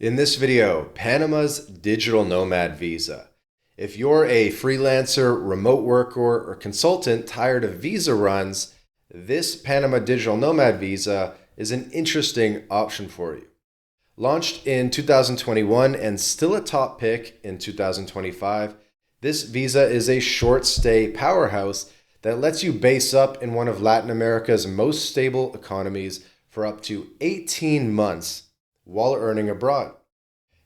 In this video, Panama's digital nomad visa. If you're a freelancer, remote worker, or consultant tired of visa runs, this Panama digital nomad visa is an interesting option for you. Launched in 2021 and still a top pick in 2025, this visa is a short stay powerhouse that lets you base up in one of Latin America's most stable economies for up to 18 months while earning abroad.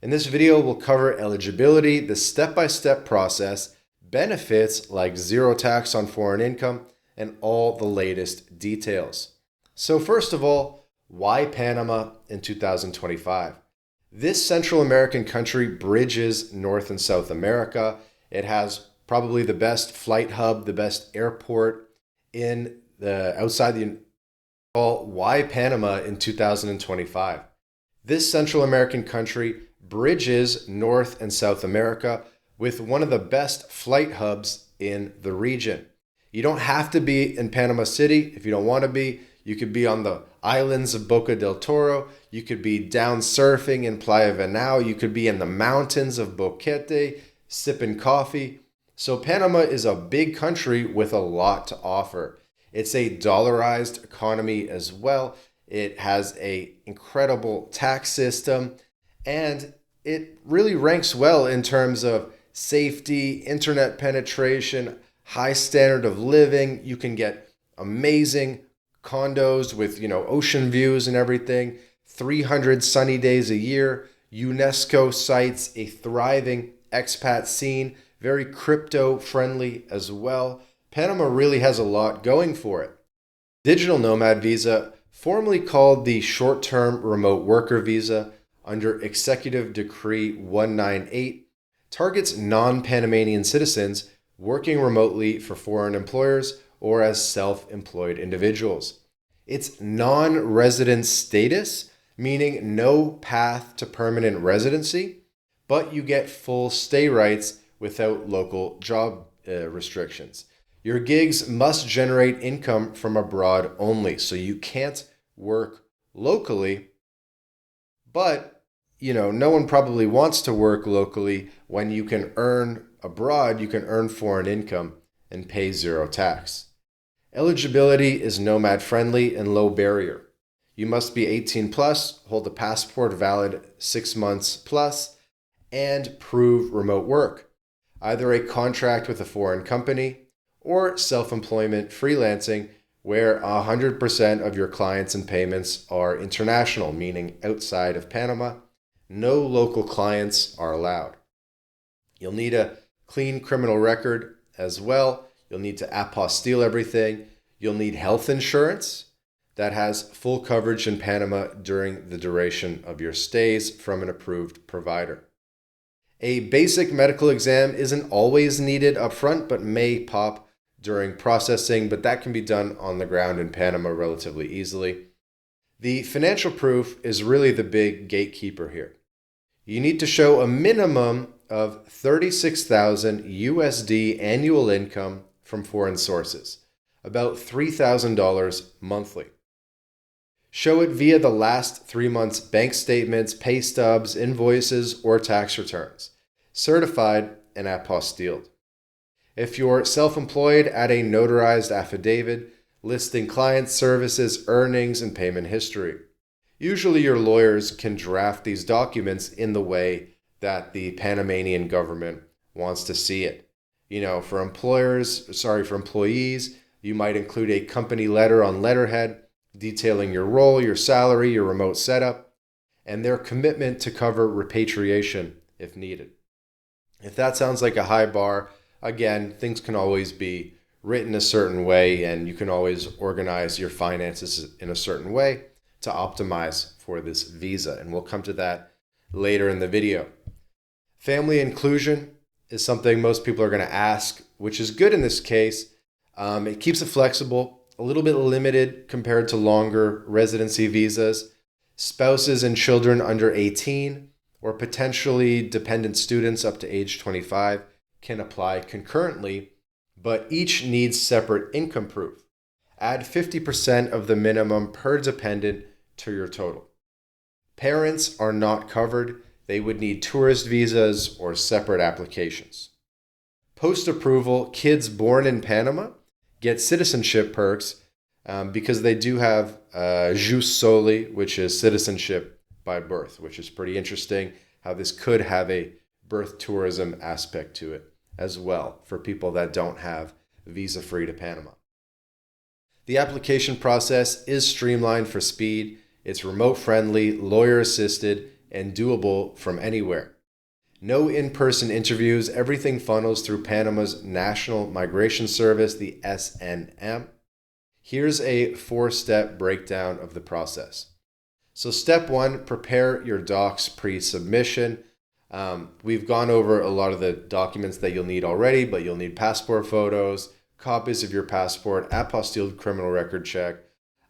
In this video, we'll cover eligibility, the step-by-step process, benefits like zero tax on foreign income, and all the latest details. So first of all, why Panama in 2025? This Central American country bridges North and South America. It has probably the best flight hub, the best airport outside the. Why Panama in 2025? This Central American country bridges North and South America with one of the best flight hubs in the region. You don't have to be in Panama City if you don't want to be. You could be on the islands of Boca del Toro. You could be down surfing in Playa Venao. You could be in the mountains of Boquete, sipping coffee. So Panama is a big country with a lot to offer. It's a dollarized economy as well. It has an incredible tax system, and it really ranks well in terms of safety, internet penetration, high standard of living. You can get amazing condos with, ocean views and everything, 300 sunny days a year, UNESCO sites a thriving expat scene, very crypto friendly as well. Panama really has a lot going for it. Digital nomad visa, formerly called the short-term remote worker visa under Executive Decree 198, targets non-Panamanian citizens working remotely for foreign employers or as self-employed individuals. It's non-resident status, meaning no path to permanent residency, but you get full stay rights without local job restrictions. Your gigs must generate income from abroad only, so you can't work locally, but no one probably wants to work locally when you can earn abroad, you can earn foreign income and pay zero tax. Eligibility is nomad friendly and low barrier. You must be 18 plus, hold a passport valid 6 months plus, and prove remote work, either a contract with a foreign company or self-employment freelancing where 100% of your clients and payments are international, meaning outside of Panama. No local clients are allowed. You'll need a clean criminal record as well. You'll need to apostille everything. You'll need health insurance that has full coverage in Panama during the duration of your stays from an approved provider. A basic medical exam isn't always needed upfront, but may pop during processing, but that can be done on the ground in Panama relatively easily. The financial proof is really the big gatekeeper here. You need to show a minimum of 36,000 USD annual income from foreign sources, about $3,000 monthly. Show it via the last 3 months' bank statements, pay stubs, invoices, or tax returns, certified and apostilled. If you're self-employed, add a notarized affidavit listing client services, earnings, and payment history. Usually your lawyers can draft these documents in the way that the Panamanian government wants to see it. For employees, you might include a company letter on letterhead detailing your role, your salary, your remote setup, and their commitment to cover repatriation if needed. If that sounds like a high bar, again, things can always be written a certain way, and you can always organize your finances in a certain way to optimize for this visa, and we'll come to that later in the video. Family inclusion is something most people are going to ask, which is good in this case. It keeps it flexible, a little bit limited compared to longer residency visas. Spouses and children under 18 or potentially dependent students up to age 25 can apply concurrently, but each needs separate income proof. Add 50% of the minimum per dependent to your total. Parents are not covered. they would need tourist visas or separate applications. Post-approval, kids born in Panama get citizenship perks because they do have jus soli, which is citizenship by birth, which is pretty interesting how this could have a birth tourism aspect to it as well for people that don't have visa-free to Panama. The application process is streamlined for speed. It's remote-friendly, lawyer-assisted, and doable from anywhere. No in-person interviews. Everything funnels through Panama's National Migration Service, the SNM. Here's a 4-step breakdown of the process. So step 1, prepare your docs pre-submission. We've gone over a lot of the documents that you'll need already, but you'll need passport photos, copies of your passport, apostilled criminal record check,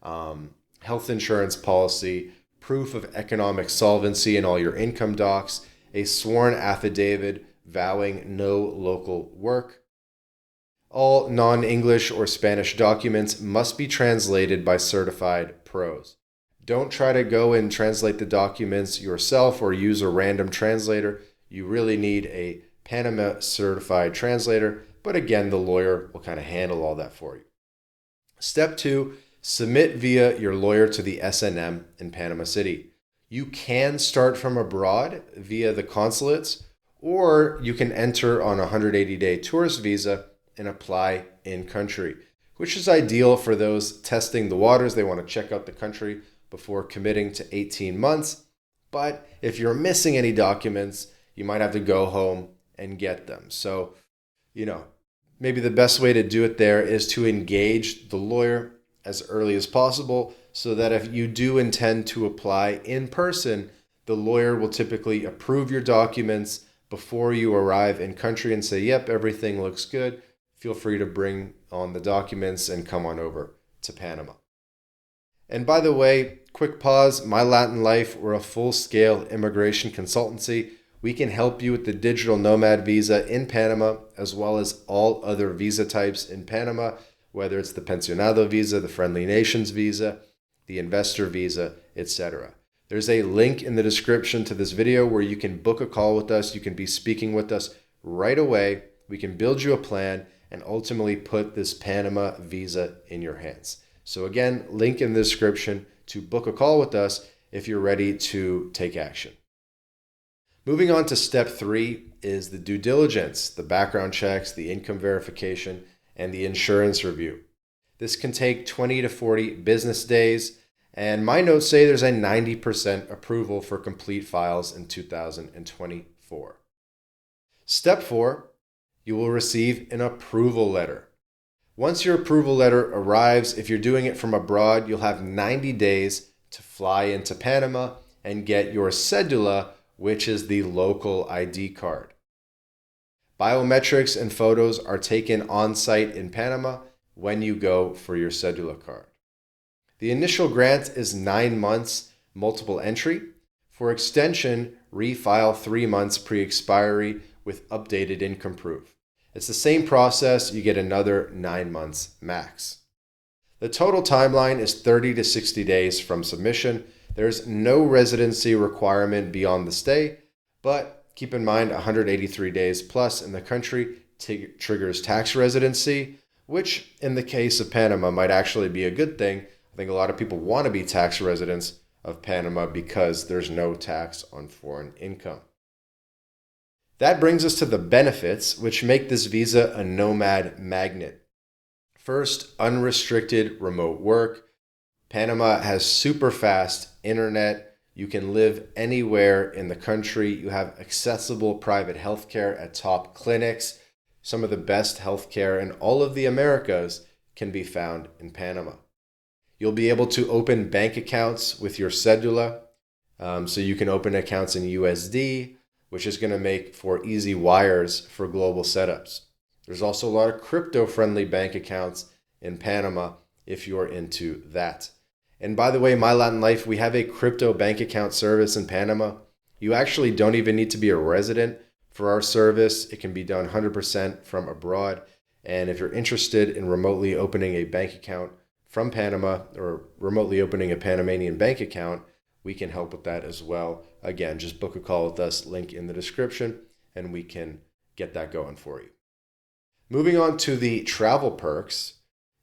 health insurance policy, proof of economic solvency and all your income docs, a sworn affidavit vowing no local work. All non-English or Spanish documents must be translated by certified pros. Don't try to go and translate the documents yourself or use a random translator. You really need a Panama certified translator, but again, the lawyer will kind of handle all that for you. Step 2, submit via your lawyer to the SNM in Panama City. You can start from abroad via the consulates, or you can enter on a 180-day tourist visa and apply in country, which is ideal for those testing the waters. They want to check out the country before committing to 18 months. But if you're missing any documents, you might have to go home and get them. So, maybe the best way to do it there is to engage the lawyer as early as possible so that if you do intend to apply in person, the lawyer will typically approve your documents before you arrive in country and say, yep, everything looks good. Feel free to bring on the documents and come on over to Panama. And by the way, quick pause, MyLatinLife, we're a full-scale immigration consultancy. We can help you with the digital nomad visa in Panama, as well as all other visa types in Panama, whether it's the pensionado visa, the friendly nations visa, the investor visa, etc. There's a link in the description to this video where you can book a call with us. You can be speaking with us right away. We can build you a plan and ultimately put this Panama visa in your hands. So again, link in the description to book a call with us if you're ready to take action. Moving on to step 3 is the due diligence, the background checks, the income verification, and the insurance review. This can take 20 to 40 business days, and my notes say there's a 90% approval for complete files in 2024. Step 4, you will receive an approval letter. Once your approval letter arrives, if you're doing it from abroad, you'll have 90 days to fly into Panama and get your cedula, which is the local ID card. Biometrics and photos are taken on-site in Panama when you go for your cedula card. The initial grant is 9 months multiple entry. For extension, refile 3 months pre-expiry with updated income proof. It's the same process, you get another 9 months max. The total timeline is 30 to 60 days from submission. There's no residency requirement beyond the stay, but keep in mind 183 days plus in the country triggers tax residency, which in the case of Panama might actually be a good thing. I think a lot of people want to be tax residents of Panama because there's no tax on foreign income. That brings us to the benefits, which make this visa a nomad magnet. First, unrestricted remote work. Panama has super fast internet. You can live anywhere in the country. You have accessible private healthcare at top clinics. Some of the best healthcare in all of the Americas can be found in Panama. You'll be able to open bank accounts with your cedula. So you can open accounts in USD, which is going to make for easy wires for global setups. There's also a lot of crypto-friendly bank accounts in Panama if you're into that. And by the way, MyLatinLife, we have a crypto bank account service in Panama. You actually don't even need to be a resident for our service. It can be done 100% from abroad. And if you're interested in remotely opening a bank account from Panama or remotely opening a Panamanian bank account, we can help with that as well. Again, just book a call with us, link in the description, and we can get that going for you. Moving on to the travel perks.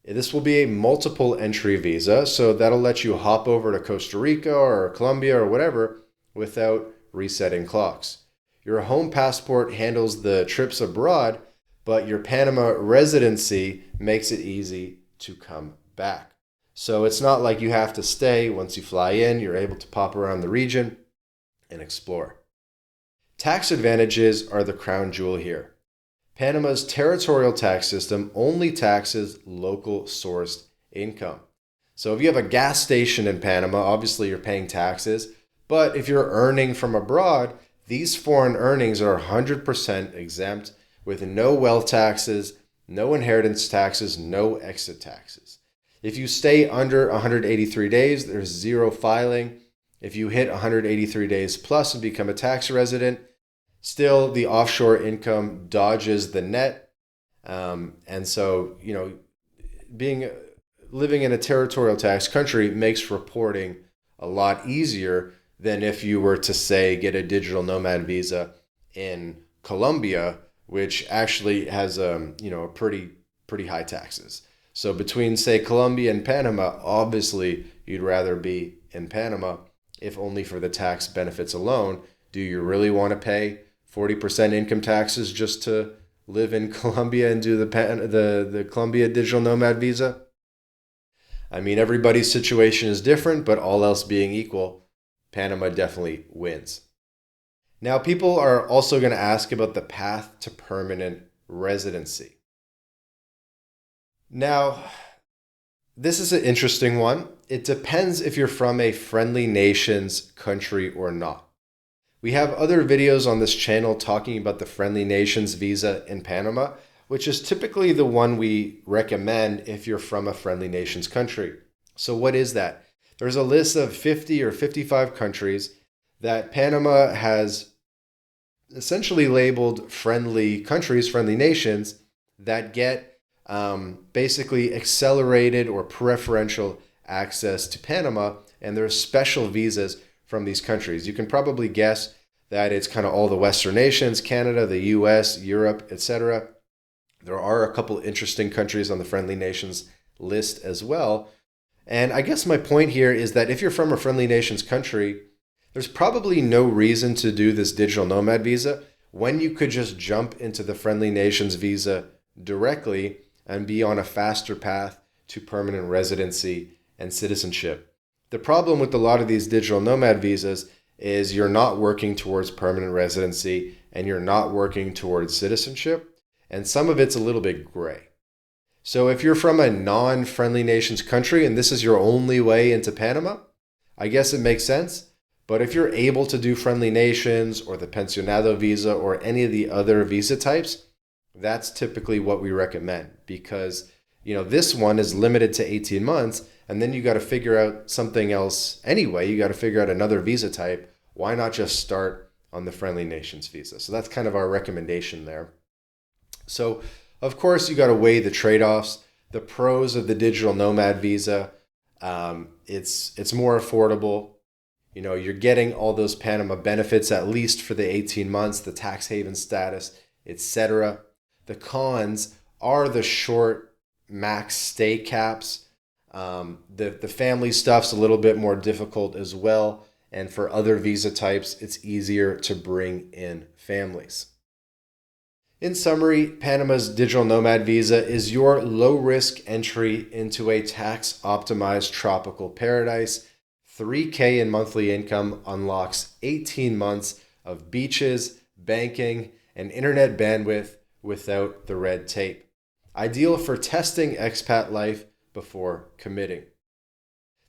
This will be a multiple entry visa, so that'll let you hop over to Costa Rica or Colombia or whatever without resetting clocks. Your home passport handles the trips abroad, but your Panama residency makes it easy to come back. So it's not like you have to stay. Once you fly in, you're able to pop around the region and explore. Tax advantages are the crown jewel here. Panama's territorial tax system only taxes local sourced income. So if you have a gas station in Panama, obviously you're paying taxes, but if you're earning from abroad, these foreign earnings are 100% exempt with no wealth taxes, no inheritance taxes, no exit taxes. If you stay under 183 days, there's zero filing. If you hit 183 days plus and become a tax resident, still the offshore income dodges the net. And so, living in a territorial tax country makes reporting a lot easier than if you were to, say, get a digital nomad visa in Colombia, which actually has pretty high taxes. So between, say, Colombia and Panama, obviously you'd rather be in Panama, if only for the tax benefits alone. Do you really want to pay 40% income taxes just to live in Colombia and do the Colombia digital nomad visa? I mean, everybody's situation is different, but all else being equal, Panama definitely wins. Now, people are also going to ask about the path to permanent residency. Now, this is an interesting one. It depends if you're from a friendly nations country or not. We have other videos on this channel talking about the friendly nations visa in Panama, which is typically the one we recommend if you're from a friendly nations country. So what is that? There's a list of 50 or 55 countries that Panama has essentially labeled friendly countries, friendly nations, that get basically accelerated or preferential access to Panama, and there are special visas from these countries. You can probably guess that it's kind of all the Western nations, Canada, the US, Europe, etc. There are a couple interesting countries on the friendly nations list as well. And I guess my point here is that if you're from a friendly nations country, there's probably no reason to do this digital nomad visa when you could just jump into the friendly nations visa directly and be on a faster path to permanent residency and citizenship. The problem with a lot of these digital nomad visas is you're not working towards permanent residency and you're not working towards citizenship, and some of it's a little bit gray. So if you're from a non-friendly nations country and this is your only way into Panama, I guess it makes sense. But if you're able to do friendly nations or the pensionado visa or any of the other visa types, that's typically what we recommend, because this one is limited to 18 months, and then you got to figure out something else anyway. You got to figure out another visa type. Why not just start on the friendly nations visa? So that's kind of our recommendation there. So of course you got to weigh the trade-offs, the pros of the digital nomad visa. It's more affordable. You're getting all those Panama benefits, at least for the 18 months, the tax haven status, etc. The cons are the short max stay caps. The family stuff's a little bit more difficult as well. And for other visa types, it's easier to bring in families. In summary, Panama's digital nomad visa is your low-risk entry into a tax-optimized tropical paradise. $3,000 in monthly income unlocks 18 months of beaches, banking, and internet bandwidth without the red tape. Ideal for testing expat life before committing.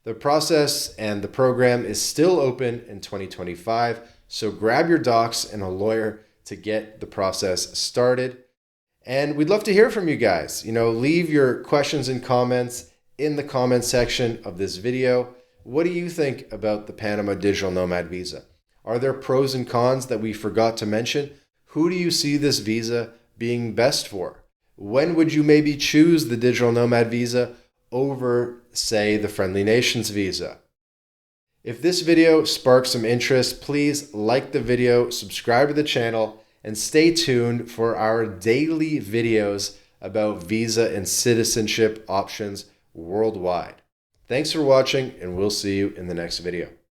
The process and the program is still open in 2025, so grab your docs and a lawyer to get the process started. And we'd love to hear from you guys. Leave your questions and comments in the comment section of this video. What do you think about the Panama digital nomad visa? Are there pros and cons that we forgot to mention? Who do you see this visa being best for? When would you maybe choose the digital nomad visa over, say, the friendly nations visa? If this video sparks some interest, please like the video, subscribe to the channel, and stay tuned for our daily videos about visa and citizenship options worldwide. Thanks for watching, and we'll see you in the next video.